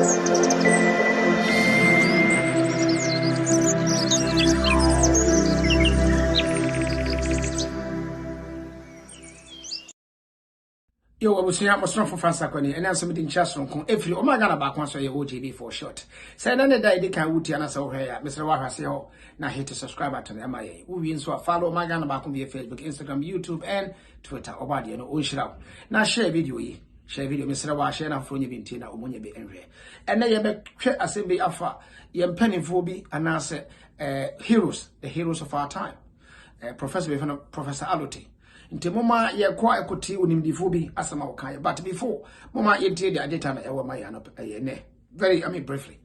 Yo, I was here, I was not for Fransaconi, and answer meeting Chasson, every Omagana back once or your OGB for short. Say, then the day they can woot and so here, Mr. Wahasio, now hit to subscribe to the MIA. Who wins so follow Magana back on via Facebook, Instagram, YouTube, and Twitter, or body and Oshirao. Now share video, Mr. Wash and Afro Vintina, or Munya be angry. And then you make assembly alpha, Yam Penny Phobi, and answer heroes, the heroes of our time. Professor Alote. Nti mama ye kwa ekoti onimdifo bi asama wokan but before mama ye tie the data na ewo ma ya no ne very briefly.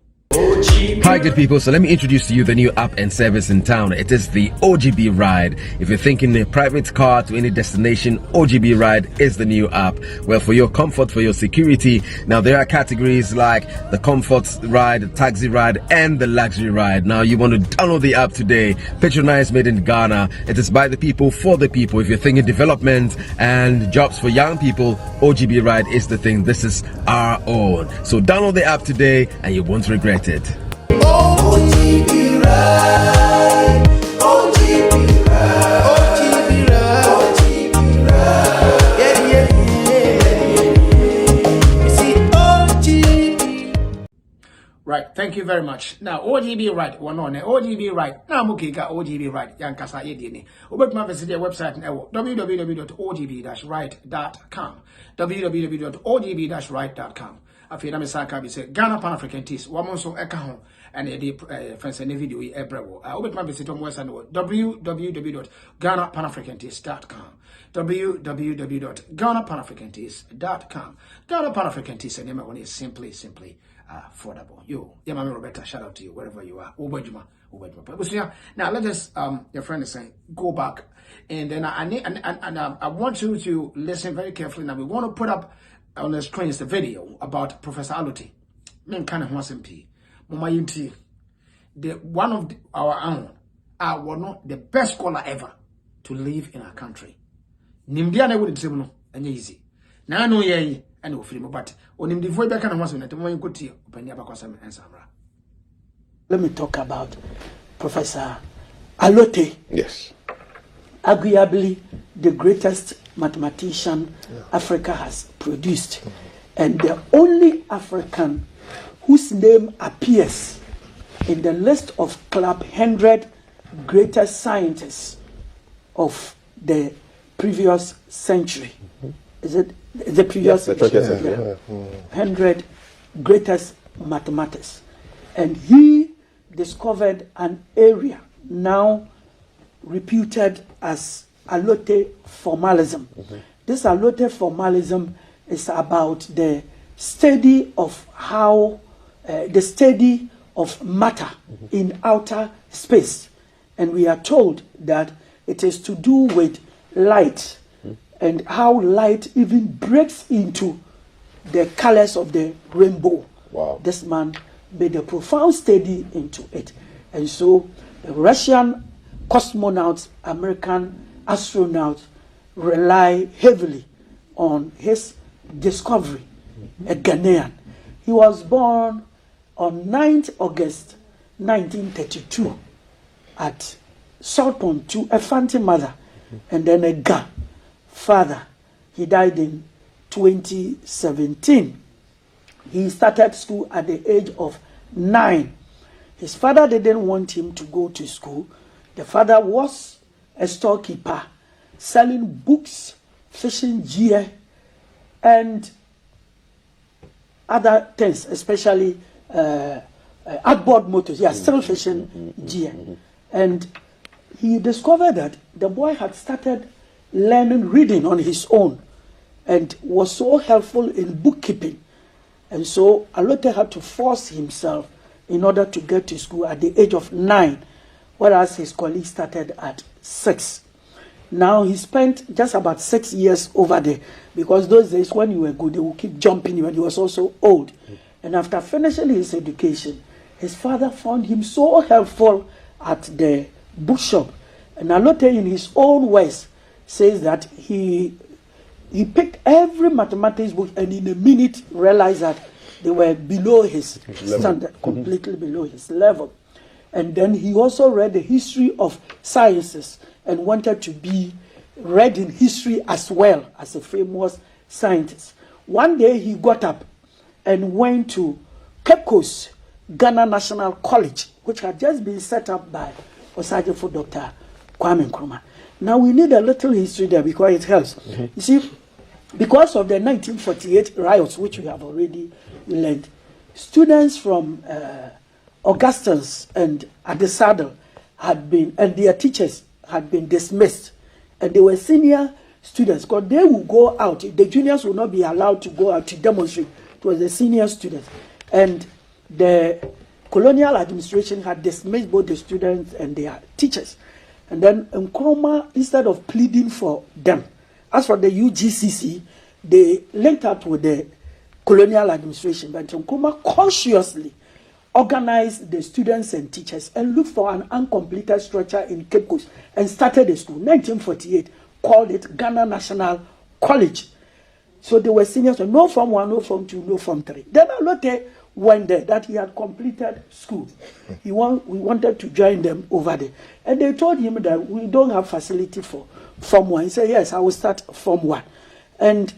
Hi good people, so let me introduce to you the new app and service in town. It is the OGB Ride. If you're thinking a private car to any destination, OGB Ride is the new app. Well, for your comfort, for your security, now there are categories like the comfort ride, the taxi ride, and the luxury ride. Now you want to download the app today. Patronized, made in Ghana. It is by the people, for the people. If you're thinking development and jobs for young people, OGB Ride is the thing. This is our own. So download the app today and you won't regret it. OGB Ride, OGB Ride, OGB Ride, OGB Ride, yeah. You see OGB. Right, thank you very much. Now OGB Ride, one on OGB Ride. Now mukika OGB Ride. Yankasa yedini. Ubetuma visit their website now www.ogb-ride.com. www.ogb-ride.com. Afina Misaka be say Ghana Pan African Teas. One so eka and a friends and video ebrewo. Obetuma visit on website www.ghanapanafricanteas.com. www.ghanapanafricanteas.com. Ghana Pan African Teas and name is simply affordable. Yo, Yamami Roberta, shout out to you wherever you are. Ubajuma. Now let us your friend is saying go back and then I want you to listen very carefully. Now we want to put up on the screen is the video about Professor Alote. Men kind of wants MP. Mama Yinti, the one of our own, one of the best scholar ever to live in our country. Nimdiana wouldn't say no, and easy. Now I know ye and no free, but on him the void back and once in the moment you could see open your back and Samra. Let me talk about Professor Alote. Yes. Arguably the greatest mathematician Africa has produced, and the only African whose name appears in the list of Club 100 greatest scientists of the previous century. Is it the previous century? 100 greatest mathematics. And he discovered an area now reputed as Alote formalism. This Alote formalism is about the study of how the study of matter in outer space, and we are told that it is to do with light and how light even breaks into the colors of the rainbow. Wow. This man made a profound study into it, and so the Russian cosmonauts, American astronauts rely heavily on his discovery. A Ghanaian. He was born on 9th August 1932 at Southport to a Fanti mother and then a Ga father. He died in 2017. He started school at the age of 9. His father didn't want him to go to school. The father was a storekeeper, selling books, fishing gear, and other things, especially outboard motors. Yeah, still fishing gear. And he discovered that the boy had started learning reading on his own and was so helpful in bookkeeping. And so Alote had to force himself in order to get to school at the age of 9, whereas his colleagues started at 6. Now he spent just about 6 years over there, because those days when you were good, they would keep jumping you, and he was also old. And after finishing his education, his father found him so helpful at the bookshop. And Alote, in his own words, says that he picked every mathematics book and in a minute realized that They were below his standard, completely below his level. And then he also read the history of sciences and wanted to be read in history as well as a famous scientist. One day he got up and went to Cape Coast, Ghana National College, which had just been set up by Osajifo Dr. Kwame Nkrumah. Now we need a little history there because it helps. You see, because of the 1948 riots, which we have already learned, students from Augustins and Adesado had been, and their teachers had been dismissed. And they were senior students, because they would go out. The juniors would not be allowed to go out to demonstrate. It was the senior students. And the colonial administration had dismissed both the students and their teachers. And then Nkrumah, instead of pleading for them, as for the UGCC, they linked up with the colonial administration. But Nkrumah consciously organized the students and teachers and looked for an uncompleted structure in Cape Coast and started a school, 1948, called it Ghana National College. So they were seniors, no Form 1, no Form 2, no Form 3. Then Alote went there, that he had completed school. We wanted to join them over there. And they told him that we don't have facility for Form 1. He said, yes, I will start Form 1. And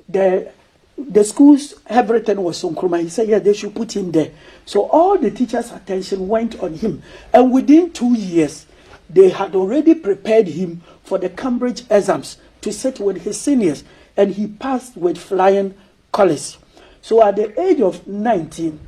the schools, everything was on Nkrumah. He said, yeah, they should put him there. So all the teachers' attention went on him. And within 2 years, they had already prepared him for the Cambridge exams to sit with his seniors. And he passed with flying colors. So at the age of 19,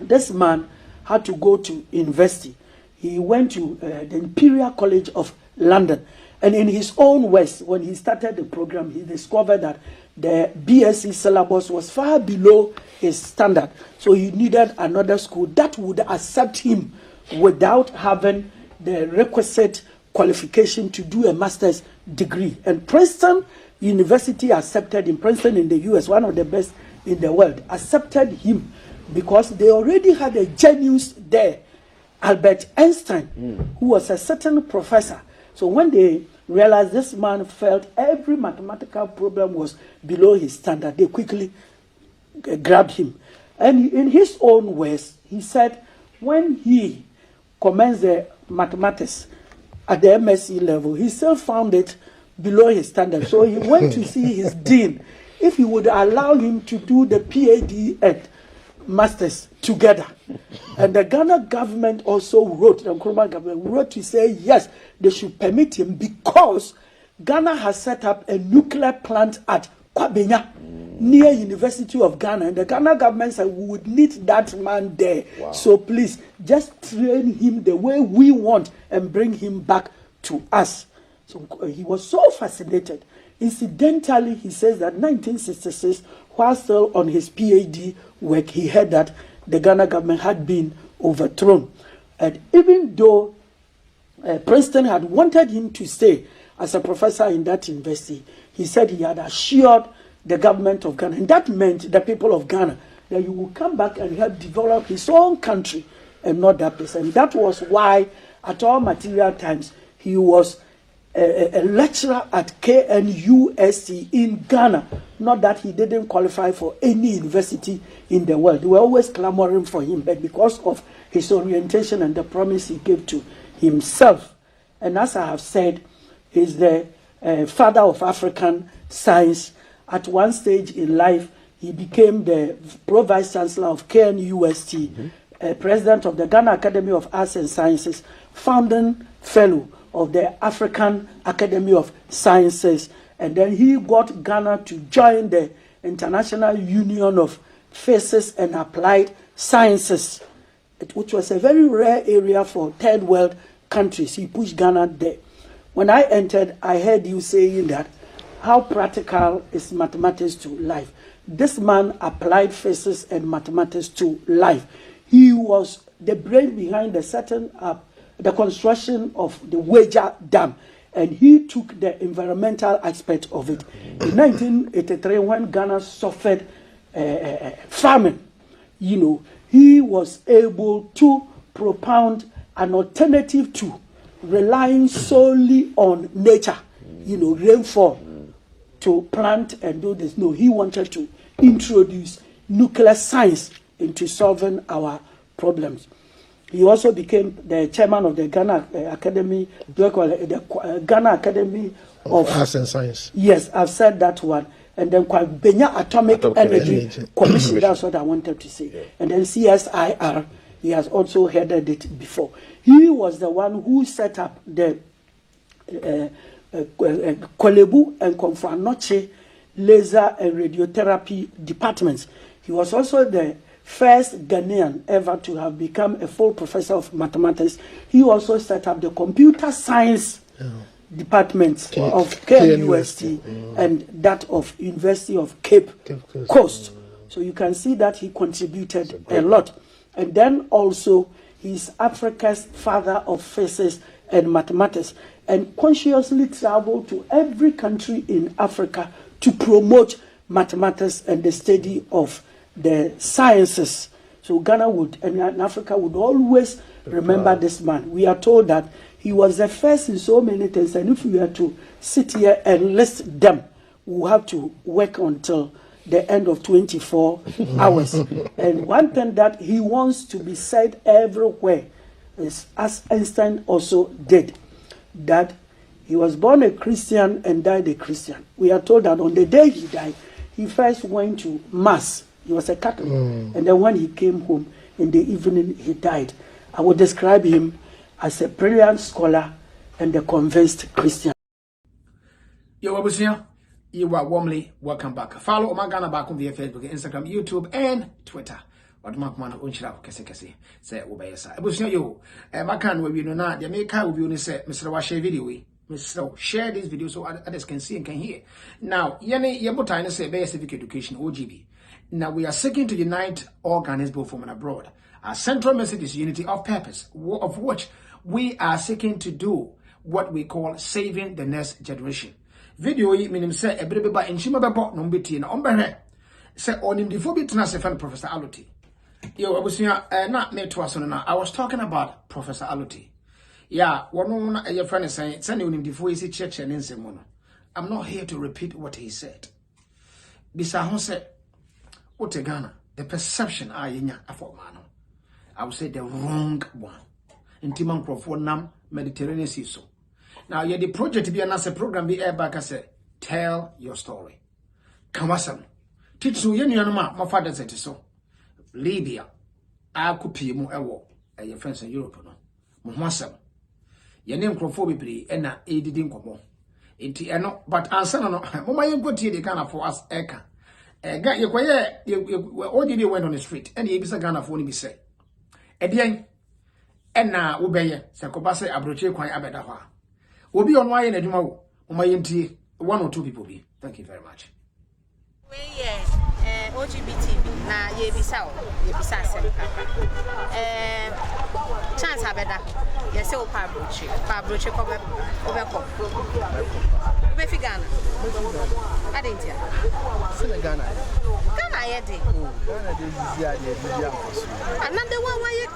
this man had to go to university. He went to the Imperial College of London. And in his own words, when he started the program, he discovered that the BSc syllabus was far below his standard. So he needed another school that would accept him without having the requisite qualification to do a master's degree. And Princeton University accepted him. Princeton in the US, one of the best in the world, accepted him because they already had a genius there, Albert Einstein, who was a certain professor. So when they realized this man felt every mathematical problem was below his standard, they quickly grabbed him. And in his own words, he said when he commenced the mathematics at the MSc level, he still found it below his standard. So he went to see his dean if he would allow him to do the PhD and masters together. And the Ghana government also wrote, the Nkrumah government wrote to say yes, they should permit him because Ghana has set up a nuclear plant at Kwabenya near University of Ghana. And the Ghana government said we would need that man there. Wow. So please just train him the way we want and bring him back to us. So he was so fascinated. Incidentally, he says that 1966, while still on his PhD work, he heard that the Ghana government had been overthrown. And even though Princeton had wanted him to stay as a professor in that university, he said he had assured the government of Ghana, and that meant the people of Ghana, that he would come back and help develop his own country and not that place. And that was why, at all material times, he was a lecturer at KNUST in Ghana. Not that he didn't qualify for any university in the world. They were always clamoring for him, but because of his orientation and the promise he gave to himself. And as I have said, he's the father of African science. At one stage in life, he became the Pro-Vice Chancellor of KNUST, President of the Ghana Academy of Arts and Sciences, founding fellow of the African Academy of Sciences, and then he got Ghana to join the International Union of Physics and Applied Sciences, which was a very rare area for third world countries. He pushed Ghana there. When I entered, I heard you saying that how practical is mathematics to life. This man applied physics and mathematics to life. He was the brain behind the construction of the Wager Dam, and he took the environmental aspect of it. In 1983, when Ghana suffered famine, he was able to propound an alternative to relying solely on nature, rainfall, to plant and do this. No, he wanted to introduce nuclear science into solving our problems. He also became the chairman of the Ghana Academy, the Ghana Academy of Arts and Science. Yes, I've said that one. And then Benya Atomic Energy Commission, that's what I wanted to say. Yeah. And then CSIR, he has also headed it before. He was the one who set up the Kolebu and Konfranoche laser and radiotherapy departments. He was also the first Ghanaian ever to have become a full professor of mathematics. He also set up the computer science departments of KUST and that of University of Cape Coast. So you can see that he contributed a lot. And then also he's Africa's father of physics and mathematics, and consciously traveled to every country in Africa to promote mathematics and the study of the sciences. So Ghana would, and Africa would always remember this man. We are told that he was the first in so many things, and if we were to sit here and list them, we'll have to work until the end of 24 hours. And one thing that he wants to be said everywhere is, as Einstein also did, that he was born a Christian and died a Christian. We are told that on the day he died, he first went to Mass. He was a Catholic. And then when he came home in the evening, he died. I would describe him as a brilliant scholar and a convinced Christian. Yo, Abusia, you are warmly welcome back. Follow Omagana back on via Facebook, Instagram, YouTube, and Twitter. What Markman Unchra Kese say Ubayasa. Abusia, yo, Makan will be no na, the America will be say, Mr. Washe video. Mr. Share this video so others can see and can hear. Now, Yene Yabutai say basic education, OGB. Now we are seeking to unite all Ghanaians both from and abroad. Our central message is unity of purpose, of which we are seeking to do what we call saving the next generation. Video meaning say a baby by Inshima Babo Nombiti and Ombre say on him the phobia to us Professor Alote. Yo, I was not made to us on I was talking about Professor Alote. Yeah, one of your friends saying, sending him before he church and in Semono. I'm not here to repeat what he said. Bisa said, what a Ghana, the perception I in for mano. I would say the wrong one. In Timan Crawford Nam Mediterranean Sea. Now, yeah, the project be an as a program be back. I said, tell your story. Kamasam. Teach you Yanama, my father said so. Libya, I could pay more ewo, your friends in Europe. No, Mumasam. Your name Crawford be and I didn't come on. But answer no, Mama, you go to the Ghana for us, Eka. Got your quiet, you already went on the street, and you be a Ghana for me say. Edian, and now obey, Sakobasa Abroche Quai Abedahua. We'll be on wine and Jumao, my MT, one or two people be. Thank you very much. OGBTV na yebisa se chance abeda yese o pabroche ko obeko be fi Ghana adentia Ghana ye de Ghana de zizia another one why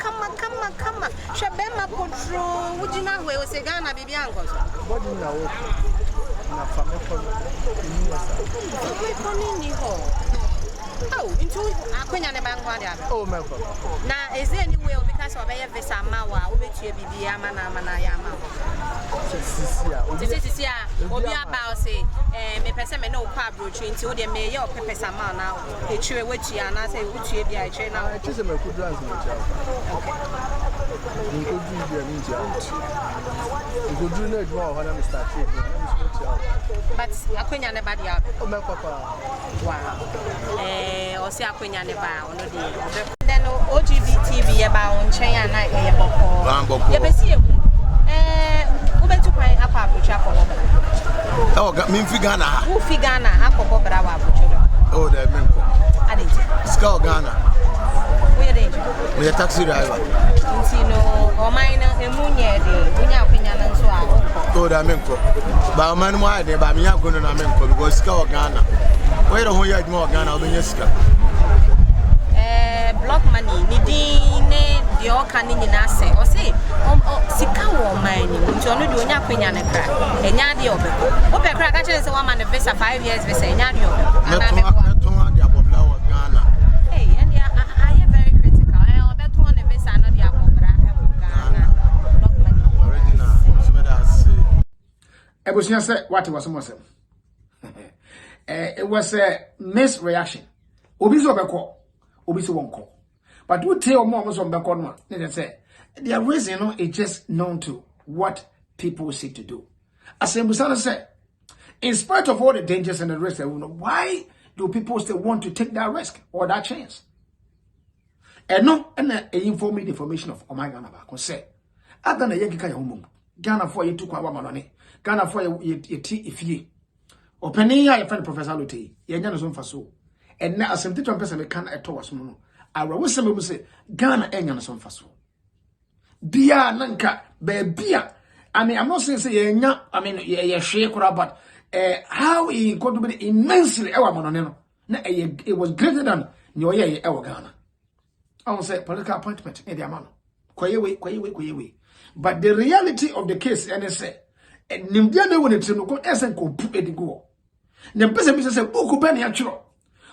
come shebema potro ujina we o se Ghana bibi ankoso body na wo na fameko ni ho. Oh, into Aquina Bangwadia. Oh, my God. Now, is there any way because of a visa mawa, Ubetia Bibia Manayama? This is about say, me person no pabroach into the mayor of Pepesama now, a tree which you and I say, which you be a chain now. It is a good dance in the child. You could do your ninja. You could do no more when I'm starting. But Aquina never out. Oh, my papa. Wow. Or say Aquina never on the day. Then OGBTV about China night. Ubetu kwa hapa abucha kwa baba. Oh, me Ghana. Who fi Ghana hapa kwa baba wa abucha. Oh, the menko. Adinti. Ska Ghana. We dey. We taxi driver. Ntino o mine emunye de, unya kwenya na nso a. Oh, the menko. Ba man mo ade ba me yakono na menko because Ska Ghana. Where the whole yard more Ghana obenyeska. Block money ni dine the all can nyina se o say sika wo man ni nti ono de onya kwenya ne kra enya de obeko wo pe kra ka chere se wa man visa 5 years visa enya de obeko ana me to de abobla wo Ghana Ebusia said what was almost it was a misreaction. Obiso beko, obiso won't call. But we tell more on beko no. They say their reason is just known to what people seek to do. As Mbusana said, in spite of all the dangers and the risks, why do people still want to take that risk or that chance? And no, and informing information of Ghana back say, I don't know Yankee Ghana for you to Kwamanone, Ghana for you if ye. Opening your friend Professor Alote, Yanyan is on for so. And now, as some teacher person can at all mono. I will say Ghana and son for so. Bia Nanka, Bia. I mean, I'm not saying say I mean, yeah, shake but how he contributed immensely our mononeno. It was greater than your our Ghana. I won't say political appointment in their man. Kwaye. But the reality of the case, and I say, and Nimdiana when it's no good as and go put it go. The person said, Boku Benny Achro.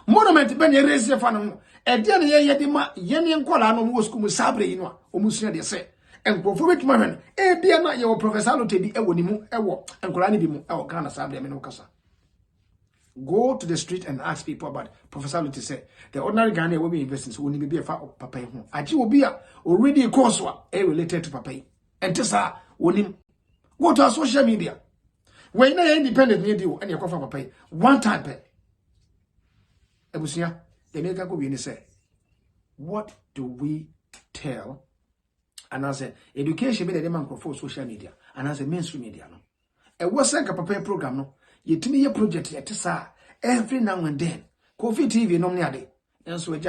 Monument Benny raise your fan, and then Yadima, Yenny and Colano was Kumusabri, you know, Umusia de say. And for which man, dear not your Professor to be a wonimu, and Kolani bimu, our Ghana Sabri Minokasa. Go to the street and ask people about Professor to say the ordinary Ghana will be investing, so will be a fat papa. Aji will be already a course related to papa. And Tessa wonim. Go to our social media. When they independent need you and your coffee papa, one time pay. Ebusia, the make go in say, what do we tell? And I say, education be the demand for social media, and as a mainstream media. No, it was like a paper program. No, you tell me your project yet, every now and then. Coffee TV, no near and so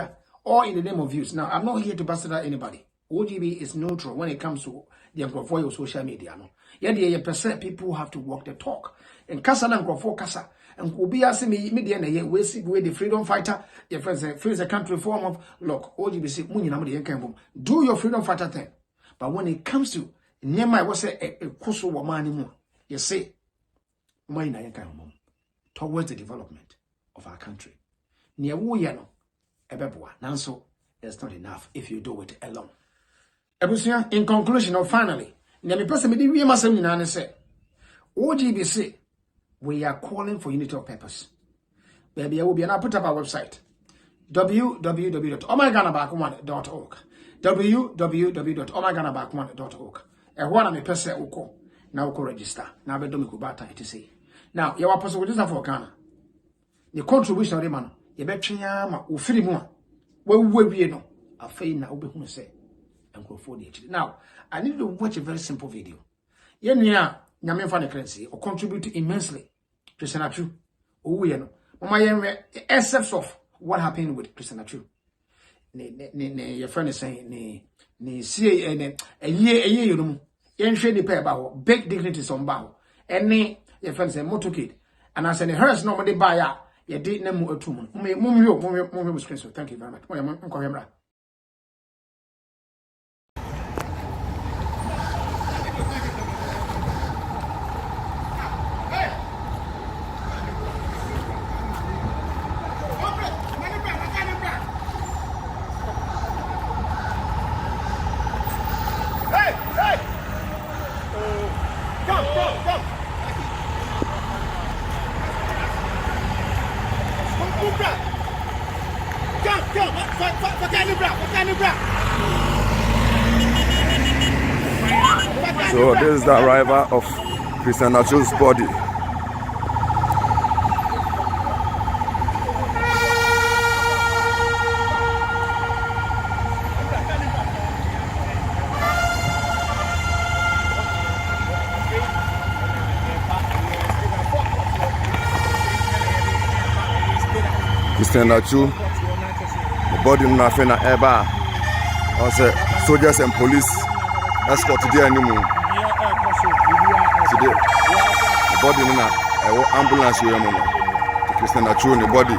all in the name of views. Now, I'm not here to bastardize anybody. OGB is neutral when it comes to the for your social media. No, yet the percent people have to walk the talk. And Kasa and for Kasa. And Kubi asking me media we see where the freedom fighter, your friends say free the country form of look, OGB say do your freedom fighter thing. But when it comes to Nema was a kusu wamani you say towards the development of our country. Near Wuyano, Ebebwa, Nanso, it's not enough if you do it alone. Ebusia, in conclusion, or finally, Nemi President we must say, OGBC, we are calling for unity of purpose. Baby, I will be an put up our website www.omyganaback1.org www.omyganaback1.org. And one of my person uko now uko register. Now be domi kubata it say. Now you are possible register for Ghana. The contribution of the man you be twa ma ofiri mu a we no afei na obehu say enkrofo de echi. Now I need to watch a very simple video. Ye nua nyame fa ne currency or contribute immensely to Senatu. Owe no. Mama ye except of what happened with Christian Atru. Your friend is saying, see a year, you know, shady about big dignities on bow. And your friend say, motorcade. And I said, hers normally buy out. You did no more to me. Thank you very much. So this is the arrival of Christian Achu's body. Christian Achu, the body in Nafena Eba, also soldiers and police escort today anymore. Today, the body in a ambulance here, to Christian Achu in the body.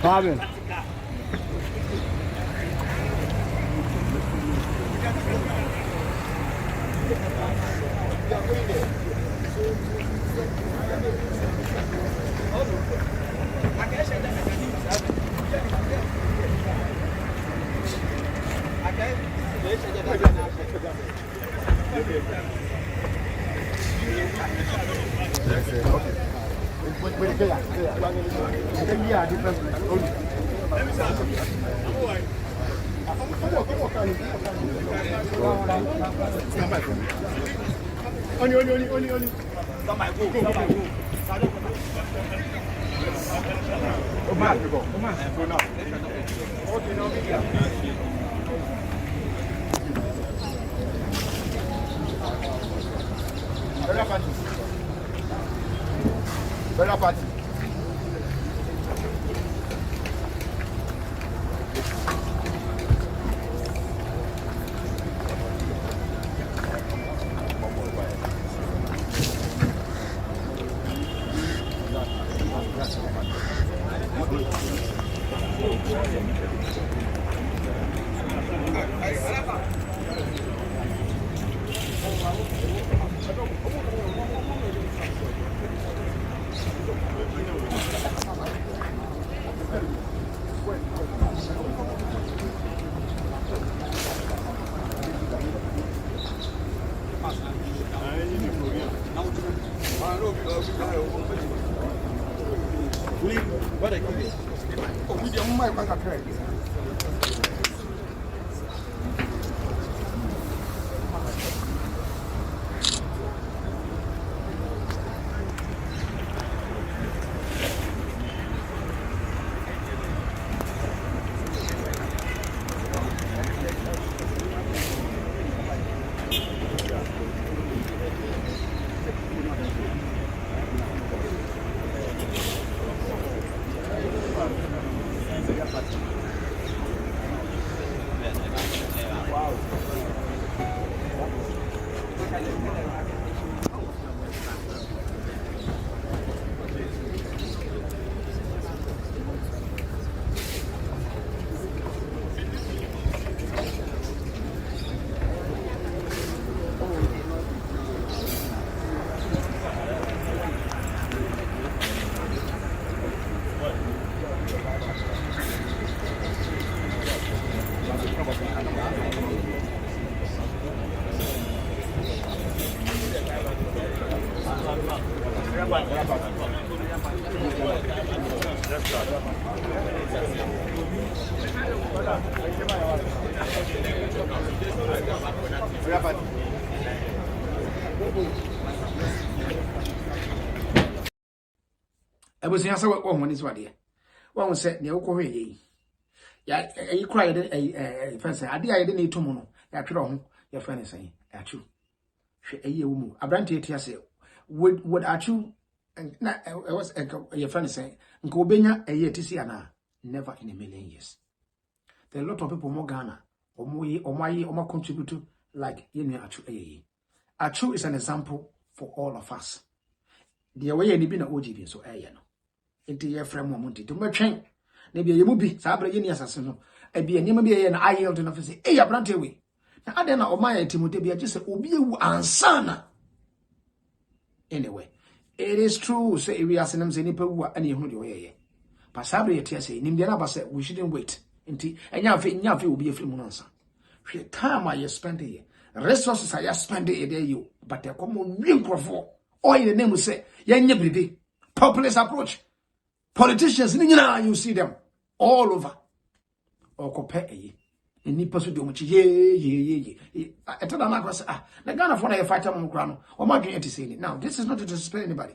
Fabian. Abusua say what one is what there. One say ne ukwo hwe ya you cry the first say ade aye dey to mu no ya twere ho ya fa ne say achu hwe aye wo mu abrante etia say would achu na was your friend say nko obenya aye tisi ana never in a million years. There are a lot of people more Ghana omo contribute like you achu aye. Achu is an example for all of us. The way ni bi na OGB so aye no enti ye frame mo nti to metwen na bia ye mu bi sa abra ye ni asase no e bia nyema bia ye na ayel to na fese e ya brante we na ade na o ma ya timote bia je se obi ewu ansana. Anyway, it is true say we are senem say nipa wu ani ehunu de oyeye pa sa abra ye tia say nim de na ba say we shouldn't wait enti enya fe obi efiri mu nansa hwe time I spend here resources I spend it there you but they come on real crofo all in the name say ye nye bribe populist approach. Politicians, you see them all over. Or compare ye. Any person do much ye. I tell them, the Ghana for a fighter on ground, or my game to say it. Now, this is not to disrespect anybody.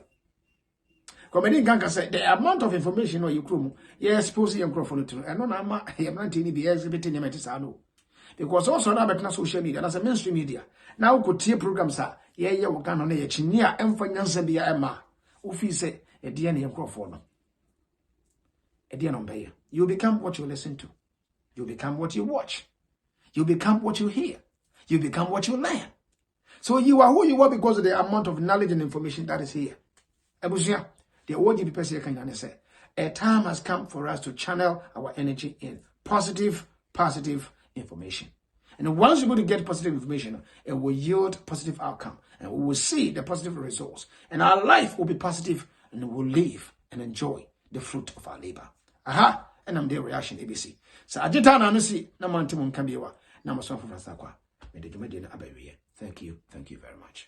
Comedy Ganka said the amount of information or you crew, yes, suppose you microphone to, and no, I'm not any exhibiting him at his anno. Because also now better social media, as a mainstream media. Now could tear programs are, yeah, we can on a chinia and finance be a ma. Ufi say a DNA microphone. You become what you listen to. You become what you watch. You become what you hear. You become what you learn. So you are who you are because of the amount of knowledge and information that is here. Abusia, the OGB person can say, a time has come for us to channel our energy in positive information. And once you're going to get positive information, it will yield positive outcome. And we will see the positive results. And our life will be positive and we will live and enjoy the fruit of our labor. Aha, and I'm their reaction ABC. So I did not see no man to Kambiwa, no more for Sakwa. Thank you very much.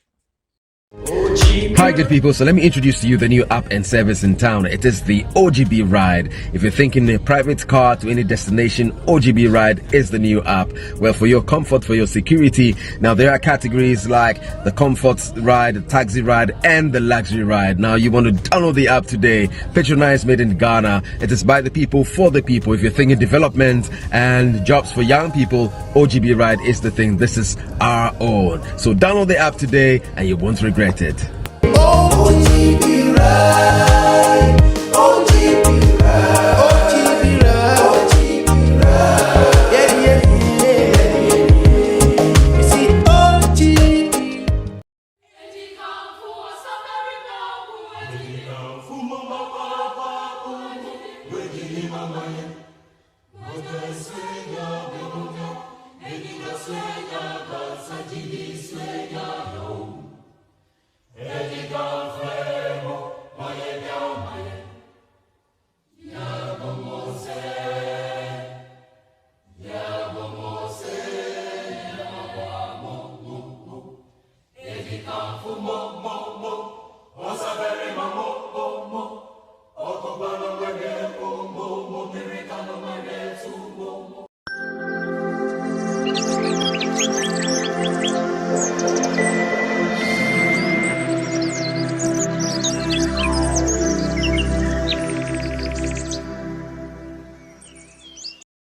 Hi good people, so let me introduce to you the new app and service in town. It is the OGB Ride. If you're thinking a private car to any destination, OGB Ride is the new app. Well, for your comfort, for your security, now there are categories like the comfort ride, the taxi ride, and the luxury ride. Now you want to download the app today. Patronized, made in Ghana. It is by the people, for the people. If you're thinking development and jobs for young people, OGB Ride is the thing. This is our own. So download the app today and you won't regret it. OGB Ride.